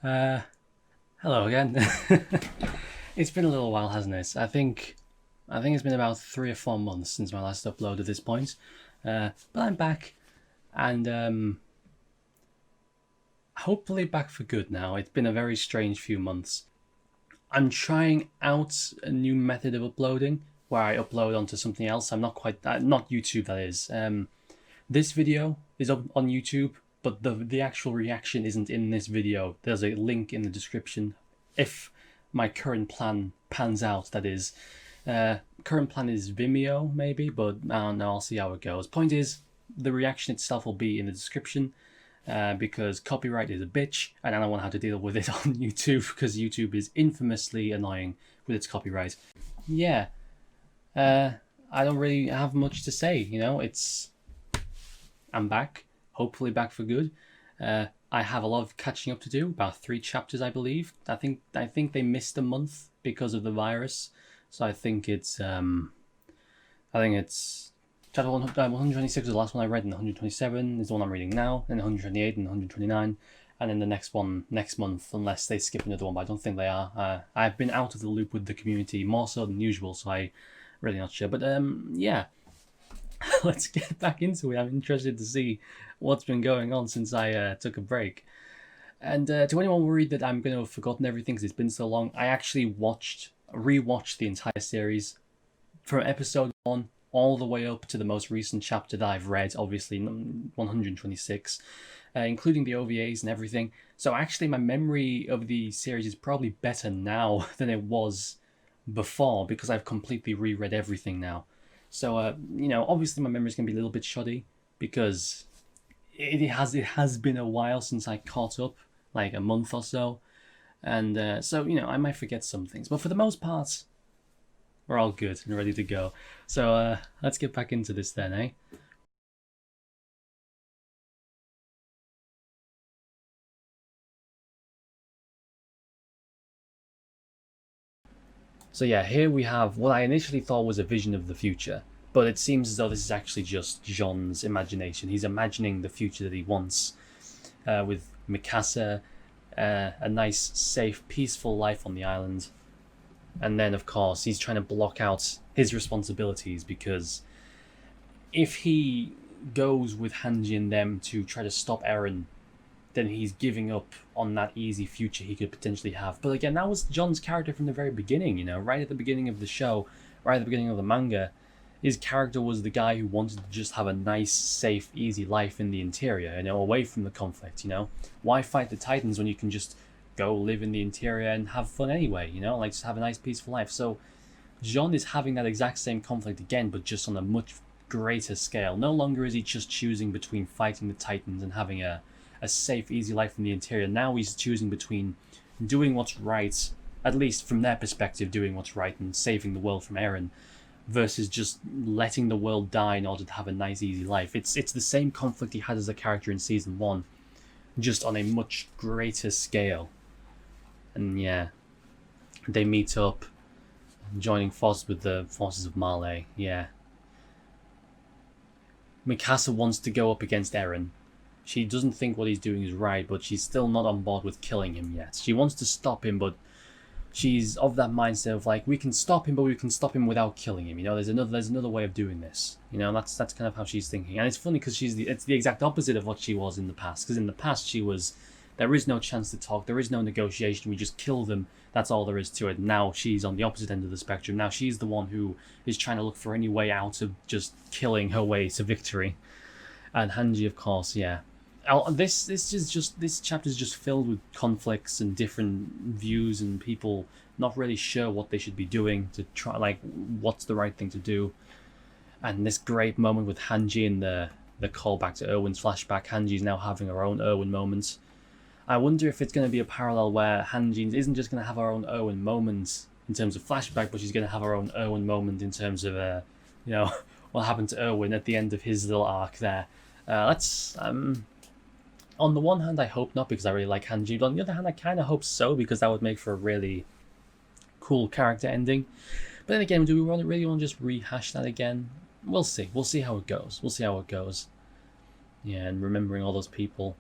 Uh, Hello again. It's been a little while, hasn't it? I think it's been about 3 or 4 months since my last upload at this point. But I'm back, and hopefully back for good now. It's been a very strange few months. I'm trying out a new method of uploading where I upload onto something else. I'm not quite not YouTube, that is. This video is up on YouTube, but the actual reaction isn't in this video. There's a link in the description. If my current plan pans out, that is. Current plan is Vimeo, maybe, but I don't know. I'll see how it goes. Point is, the reaction itself will be in the description. Because copyright is a bitch, and I don't want to have to deal with it on YouTube because YouTube is infamously annoying with its copyright. Yeah, I don't really have much to say. I'm back, hopefully back for good. I have a lot of catching up to do. About 3 chapters, I believe. I think they missed a month because of the virus, so I think it's chapter 126 is the last one I read, and 127 is the one I'm reading now, and 128 and 129, and then the next one next month, unless they skip another one, but I don't think they are. I've been out of the loop with the community more so than usual, so I'm really not sure. But yeah, let's get back into it. I'm interested to see what's been going on since I took a break. And to anyone worried that I'm going to have forgotten everything because it's been so long, I actually rewatched the entire series from episode 1 all the way up to the most recent chapter that I've read, obviously 126, including the OVAs and everything. So actually my memory of the series is probably better now than it was before because I've completely reread everything now. So, obviously my memory's going to be a little bit shoddy because it has been a while since I caught up, like a month or so. And so, I might forget some things. But for the most part, we're all good and ready to go. So let's get back into this then, eh? So yeah, here we have what I initially thought was a vision of the future, but it seems as though this is actually just Jean's imagination. He's imagining the future that he wants, with Mikasa, a nice, safe, peaceful life on the island. And then, of course, he's trying to block out his responsibilities because if he goes with Hanji and them to try to stop Eren, then he's giving up on that easy future he could potentially have. But again, that was John's character from the very beginning, right at the beginning of the show, right at the beginning of the manga. His character was the guy who wanted to just have a nice, safe, easy life in the interior, away from the conflict, Why fight the Titans when you can just go live in the interior and have fun anyway, like just have a nice, peaceful life? So Jean is having that exact same conflict again, but just on a much greater scale. No longer is he just choosing between fighting the Titans and having a safe, easy life in the interior. Now he's choosing between doing what's right, at least from their perspective, doing what's right and saving the world from Eren, versus just letting the world die in order to have a nice, easy life. It's the same conflict he had as a character in season 1, just on a much greater scale. And yeah, they meet up, joining forces with the forces of Marley. Yeah. Mikasa wants to go up against Eren. She doesn't think what he's doing is right, but she's still not on board with killing him yet. She wants to stop him, but she's of that mindset of like, we can stop him, but we can stop him without killing him. There's another way of doing this. That's kind of how she's thinking. And it's funny because it's the exact opposite of what she was in the past. Because in the past she was, there is no chance to talk, there is no negotiation, we just kill them, that's all there is to it. Now she's on the opposite end of the spectrum. Now she's the one who is trying to look for any way out of just killing her way to victory. And Hanji, of course, yeah. This chapter is just filled with conflicts and different views and people not really sure what they should be doing to try, like, what's the right thing to do. And this great moment with Hanji and the callback to Erwin's flashback. Hanji's now having her own Erwin moment. I wonder if it's going to be a parallel where Hanji isn't just going to have her own Erwin moment in terms of flashback, but she's going to have her own Erwin moment in terms of, what happened to Erwin at the end of his little arc there. On the one hand, I hope not, because I really like Hanji, but on the other hand, I kind of hope so, because that would make for a really cool character ending. But then again, do we really want to just rehash that again? We'll see. We'll see how it goes. Yeah, and remembering all those people.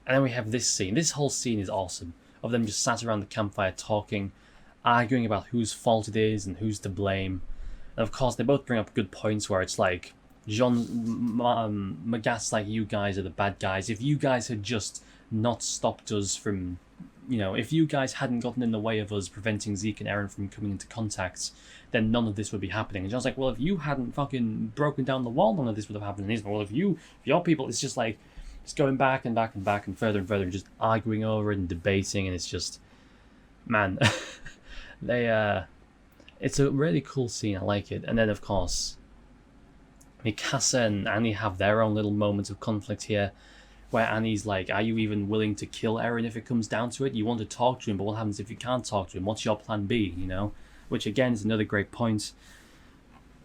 And then we have this scene. This whole scene is awesome. of them just sat around the campfire talking, arguing about whose fault it is and who's to blame. And of course, they both bring up good points where it's like, Jean, Magas, like, you guys are the bad guys. If you guys had just not stopped us from, if you guys hadn't gotten in the way of us preventing Zeke and Eren from coming into contact, then none of this would be happening. And John's like, well, if you hadn't fucking broken down the wall, none of this would have happened. And he's like, well, if your people, it's just like, it's going back and back and back and further and just arguing over it and debating, and it's just, man, it's a really cool scene. I like it. And then, of course, Mikasa and Annie have their own little moments of conflict here, where Annie's like, are you even willing to kill Eren if it comes down to it? You want to talk to him, but what happens if you can't talk to him? What's your plan B, Which, again, is another great point.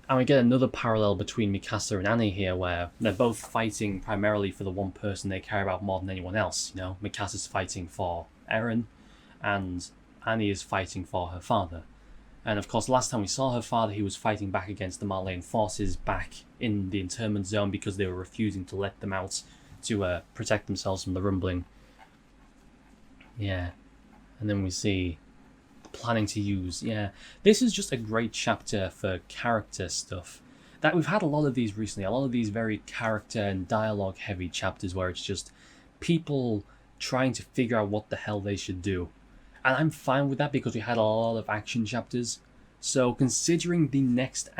And we get another parallel between Mikasa and Annie here, where they're both fighting primarily for the one person they care about more than anyone else, Mikasa's fighting for Eren, and Annie is fighting for her father. And of course, last time we saw her father, he was fighting back against the Marleyan forces back in the internment zone because they were refusing to let them out to protect themselves from the rumbling. Yeah. And then we see planning to use. Yeah. This is just a great chapter for character stuff. That we've had a lot of these recently, a lot of these very character and dialogue heavy chapters where it's just people trying to figure out what the hell they should do. And I'm fine with that because we had a lot of action chapters. So considering the next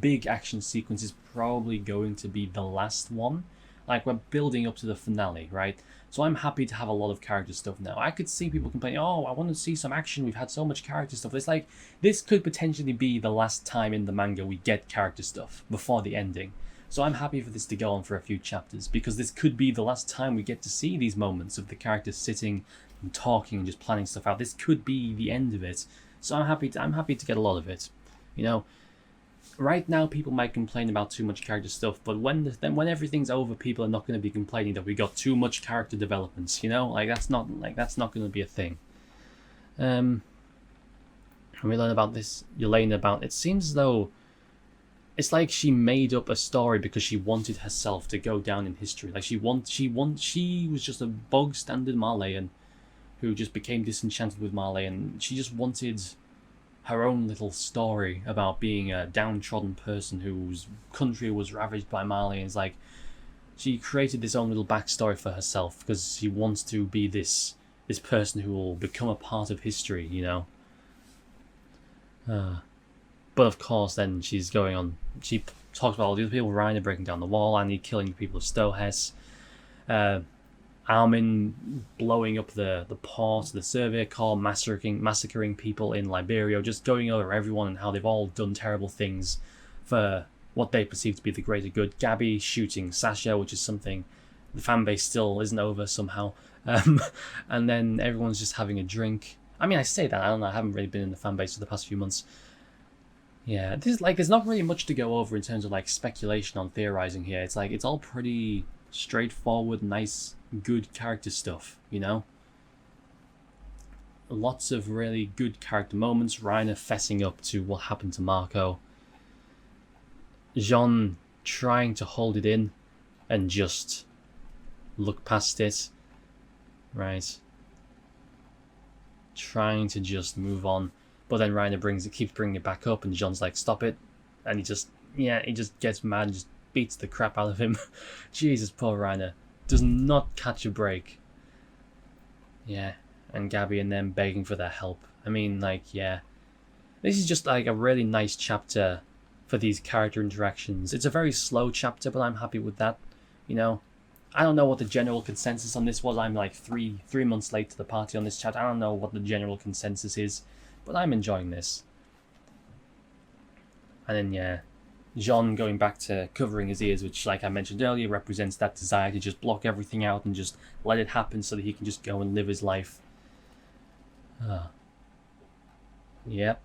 big action sequence is probably going to be the last one. Like, we're building up to the finale, right? So I'm happy to have a lot of character stuff now. I could see people complaining, oh, I want to see some action. We've had so much character stuff. It's like, this could potentially be the last time in the manga we get character stuff before the ending. So I'm happy for this to go on for a few chapters, because this could be the last time we get to see these moments of the characters sitting and talking and just planning stuff out. This could be the end of it. So I'm happy to get a lot of it. Right now people might complain about too much character stuff, but when everything's over, people are not going to be complaining that we got too much character developments. That's not going to be a thing. And we learn about this Yelena it seems as though it's like she made up a story because she wanted herself to go down in history. Like she was just a bog standard Marleyan who just became disenchanted with Marley, and she just wanted her own little story about being a downtrodden person whose country was ravaged by Marley. And it's like she created this own little backstory for herself because she wants to be this person who will become a part of history, But of course, then she's going on. She talks about all the other people: Reiner breaking down the wall, Annie killing the people of Stohess, Armin blowing up the port, the Survey Corps, massacring people in Liberia, just going over everyone and how they've all done terrible things for what they perceive to be the greater good. Gabby shooting Sasha, which is something the fanbase still isn't over somehow. And then everyone's just having a drink. I mean, I say that, I don't know, I haven't really been in the fanbase for the past few months. Yeah, there's not really much to go over in terms of speculation on theorizing here. It's it's all pretty straightforward, nice, good character stuff, Lots of really good character moments. Reiner fessing up to what happened to Marco. Jean trying to hold it in and just look past it. Right. Trying to just move on. But then Reiner keeps bringing it back up, and Jean's like, stop it. And he just gets mad and just beats the crap out of him. Jesus, poor Reiner. Does not catch a break. Yeah. And Gabby and them begging for their help. I mean, yeah. This is just a really nice chapter for these character interactions. It's a very slow chapter, but I'm happy with that. I don't know what the general consensus on this was. I'm 3 months late to the party on this chapter. I don't know what the general consensus is, but I'm enjoying this. And then, yeah, Jean going back to covering his ears, which, like I mentioned earlier, represents that desire to just block everything out and just let it happen so that he can just go and live his life. Yep.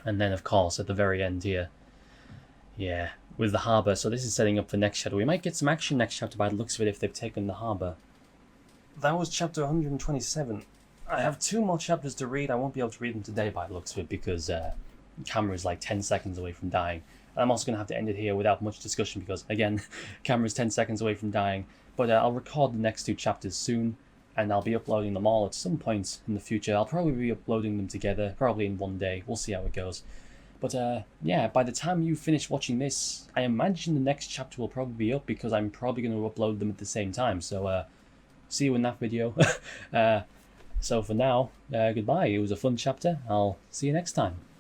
And then, of course, at the very end here, yeah, with the harbour. So this is setting up for next chapter. We might get some action next chapter by the looks of it if they've taken the harbour. That was chapter 127. I have 2 more chapters to read. I won't be able to read them today by the looks of it because camera is 10 seconds away from dying. I'm also going to have to end it here without much discussion because, again, camera's 10 seconds away from dying. But I'll record the next 2 chapters soon, and I'll be uploading them all at some point in the future. I'll probably be uploading them together, probably in one day. We'll see how it goes. But yeah, by the time you finish watching this, I imagine the next chapter will probably be up because I'm probably going to upload them at the same time. So see you in that video. So for now, goodbye. It was a fun chapter. I'll see you next time.